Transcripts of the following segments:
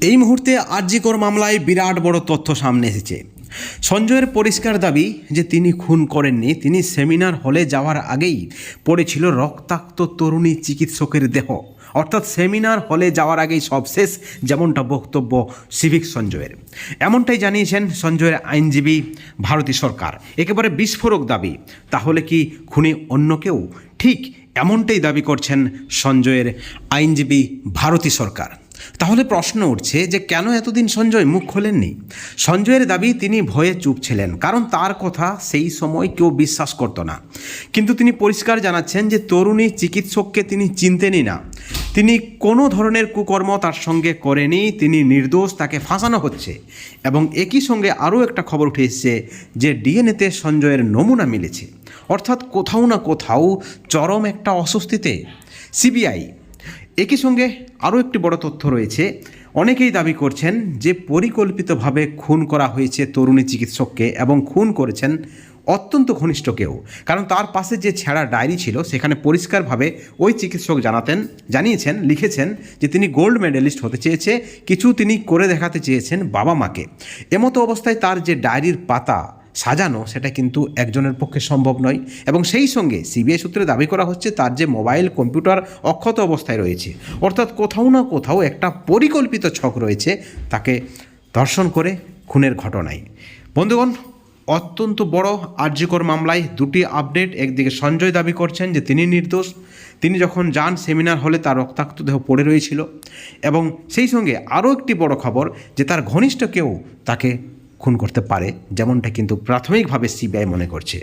এই মুহূর্তে আরজি কর মামলায় বিরাট বড় তথ্য সামনে এসেছে। সঞ্জয়ের পরিষ্কার দাবি যে তিনি খুন করেননি, তিনি সেমিনার হলে যাওয়ার আগেই পড়েছিল রক্তাক্ত তরুণী চিকিৎসকের দেহ। অর্থাৎ সেমিনার হলে যাওয়ার আগেই সব শেষ, যেমনটা বক্তব্য সিভিক সঞ্জয়ের। এমনটাই জানিয়েছেন সঞ্জয়ের আইনজীবী ভারতী সরকার। একেবারে বিস্ফোরক দাবি। তাহলে কি খুনি অন্য কেউ? ঠিক এমনটাই দাবি করছেন সঞ্জয়ের আইনজীবী ভারতী সরকার। তাহলে প্রশ্ন উঠছে যে কেন এতদিন সঞ্জয় মুখ খোলেননি? সঞ্জয়ের দাবি তিনি ভয়ে চুপ ছিলেন, কারণ তার কথা সেই সময় কেউ বিশ্বাস করতো না। কিন্তু তিনি পরিষ্কার জানাচ্ছেন যে তরুণী চিকিৎসককে তিনি চিনতেনই না, তিনি কোনো ধরনের কুকর্ম তার সঙ্গে করেনি, তিনি নির্দোষ, তাকে ফাঁসানো হচ্ছে। এবং একই সঙ্গে আরও একটা খবর উঠে এসেছে যে ডিএনএতে সঞ্জয়ের নমুনা মিলেছে। অর্থাৎ কোথাও না কোথাও চরম একটা অস্বস্তিতে সিবিআই। একই সঙ্গে আরও একটি বড় তথ্য রয়েছে। অনেকেই দাবি করছেন যে পরিকল্পিতভাবে খুন করা হয়েছে তরুণী চিকিৎসককে, এবং খুন করেছেন অত্যন্ত ঘনিষ্ঠ কেউ। কারণ তার পাশে যে ছেঁড়া ডায়েরি ছিল সেখানে পরিষ্কারভাবে ওই চিকিৎসক জানিয়েছেন, লিখেছেন যে তিনি গোল্ড মেডেলিস্ট হতে চেয়েছে, কিছু তিনি করে দেখাতে চেয়েছেন বাবা মাকে। এমতো অবস্থায় তার যে ডায়েরির পাতা সাজানো সেটা কিন্তু একজনের পক্ষে সম্ভব নয়। এবং সেই সঙ্গে সিবিআই সূত্রে দাবি করা হচ্ছে তার যে মোবাইল কম্পিউটার অক্ষত অবস্থায় রয়েছে। অর্থাৎ কোথাও না কোথাও একটা পরিকল্পিত ছক রয়েছে তাকে ধর্ষণ করে খুনের ঘটনায়। বন্ধুগণ, অত্যন্ত বড় আরজি কর মামলায় দুটি আপডেট। একদিকে সঞ্জয় দাবি করছেন যে তিনি নির্দোষ, তিনি যখন যান সেমিনার হলে তার রক্তাক্ত দেহ পড়ে রয়েছিল। এবং সেই সঙ্গে আরও একটি বড় খবর যে তার ঘনিষ্ঠ কেউ তাকে খুন করতে পারে, যেমনটা কিন্তু প্রাথমিকভাবে সিবিআই মনে করছে।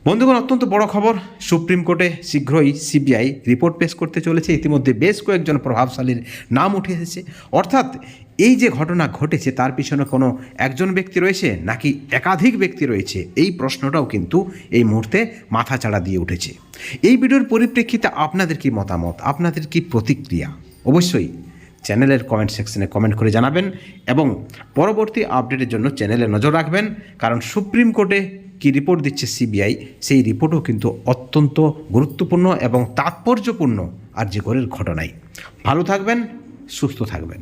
বন্ধুগণ, অত্যন্ত বড় খবর, সুপ্রিম কোর্টে শীঘ্রই সিবিআই রিপোর্ট পেশ করতে চলেছে। ইতিমধ্যে বেশ কয়েকজন প্রভাবশালীর নাম উঠে এসেছে। অর্থাৎ এই যে ঘটনা ঘটেছে তার পিছনে কোনো একজন ব্যক্তি রয়েছে নাকি একাধিক ব্যক্তি রয়েছে, এই প্রশ্নটাও কিন্তু এই মুহূর্তে মাথাচাড়া দিয়ে উঠেছে। এই ভিডিওর পরিপ্রেক্ষিতে আপনাদের কি মতামত, আপনাদের কি প্রতিক্রিয়া, অবশ্যই চ্যানেলের কমেন্ট সেকশনে কমেন্ট করে জানাবেন। এবং পরবর্তী আপডেটের জন্য চ্যানেলে নজর রাখবেন, কারণ সুপ্রিম কোর্টে কি রিপোর্ট দিচ্ছে সিবিআই, সেই রিপোর্টও কিন্তু অত্যন্ত গুরুত্বপূর্ণ এবং তাৎপর্যপূর্ণ আরজি করের ঘটনায়। ভালো থাকবেন, সুস্থ থাকবেন।